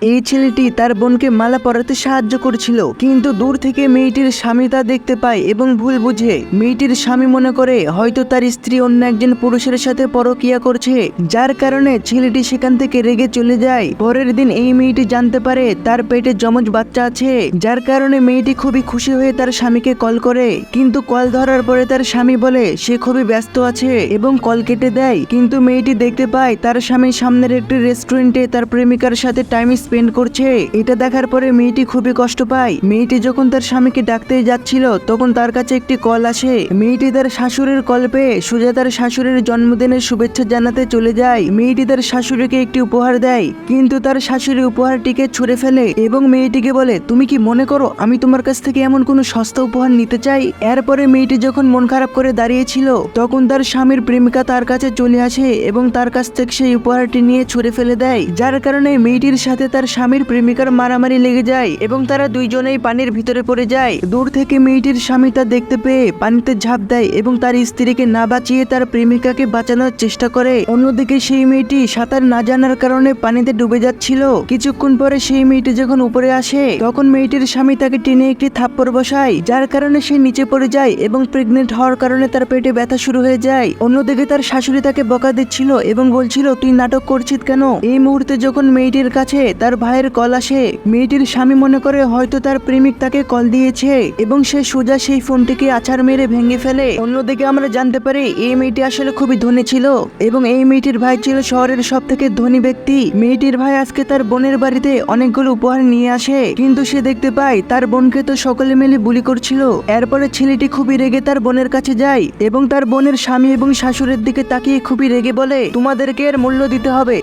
এই ছেলেটি তার বোনকে মালা পরাতে সাহায্য করছিল, কিন্তু দূর থেকে মেয়েটির স্বামী তা দেখতে পায় এবং ভুল বুঝে। মেয়েটির স্বামী মনে করে হয়তো তার স্ত্রী অন্য একজন পুরুষের সাথে পরকীয়া করছে, যার কারণে ছেলেটি সেখান থেকে রেগে চলে যায়। পরের দিন এই মেয়েটি জানতে পারে তার পেটে যমজ বাচ্চা আছে, যার কারণে মেয়েটি খুবই খুশি হয়ে তার স্বামীকে কল করে। কিন্তু কল ধরার পরে তার স্বামী বলে সে খুবই ব্যস্ত আছে এবং কল কেটে দেয়। কিন্তু মেয়েটি দেখতে পায় তার স্বামী সামনের একটি রেস্টুরেন্টে তার প্রেমিকার সাথে টাইম স্পেন্ড করছে। এটা দেখার পরে মেয়েটি খুবই কষ্ট পায়। মেয়েটি যখন তার স্বামীকে ডাকতে যাচ্ছিল তখন তার কাছে একটি কল আসে। মেয়েটি তার শাশুড়ির কল পেয়ে সোজা তার শাশুড়ির জন্মদিনের শুভেচ্ছা জানাতে চলে যায়। মেয়েটি তার শাশুড়িকে একটি উপহার দেয়, কিন্তু তার শাশুড়ি উপহারটিকে ছুঁড়ে ফেলে এবং মেয়েটিকে বলে তুমি কি মনে করো আমি তোমার কাছ থেকে এমন কোনো সস্তা উপহার নিতে চাই? এরপরে মেয়েটি যখন মন খারাপ করে দাঁড়িয়েছিল তখন তার স্বামীর প্রেমিকা তার কাছে চলে আসে এবং তার কাছ থেকে সেই উপহারটি নিয়ে ছুঁড়ে ফেলে দেয়, যার কারণে মেয়েটির সাথে তার স্বামীর প্রেমিকার মারামারি লেগে যায় এবং তারা দুইজনেই পানির ভিতরে পড়ে যায়। দূর থেকে মেয়েটির স্বামী তা দেখতে পেয়ে পানিতে ঝাঁপ দেয় এবং তার স্ত্রীকে না বাঁচিয়ে তার প্রেমিকাকে বাঁচানোর চেষ্টা করে। অন্যদিকে সেই মেয়েটি সাঁতার না জানার কারণে পানিতে ডুবে যাচ্ছিল। কিছুক্ষণ পরে সেই মেয়েটি যখন উপরে আসে তখন মেয়েটির স্বামী তাকে টেনে একটি থাপ্পড় বসায়, যার কারণে সে নিচে পড়ে যায় এবং প্রেগনেন্ট হওয়ার কারণে তার পেটে ব্যথা শুরু হয়ে যায়। অন্যদিকে তার শাশুড়ি তাকে বকা দিচ্ছিল এবং বলছিল তুই নাটক করছিস কেন? এই মুহূর্তে যখন মেয়েটির কাছে তার ভাইয়ের কল আসে, মেয়েটির স্বামী মনে করে হয়তো তার প্রেমিক তাকে কল দিয়েছে এবং সে সোজা সেই ফোনটিকে আছাড় মেরে ভেঙে ফেলে। অন্যদিকে আমরা জানতে পারি এই মেয়েটি আসলে খুবই ধনী ছিল এবং এই মেয়েটির ভাই ছিল শহরের সব থেকে ধনী ব্যক্তি। মেয়েটির ভাই আজকে তার বোনের বাড়িতে অনেকগুলো উপহার নিয়ে আসে, কিন্তু সে দেখতে পায় তার বোনকে তো সকলে মিলে বুলি করছিল। এরপরে ছেলেটি খুবই রেগে তার বোনের কাছে যায় এবং তার বোনের স্বামী এবং শাশুড়ির দিকে তাকিয়ে খুবই রেগে বলে তোমাদেরকে এর মূল্য দিতে হবে।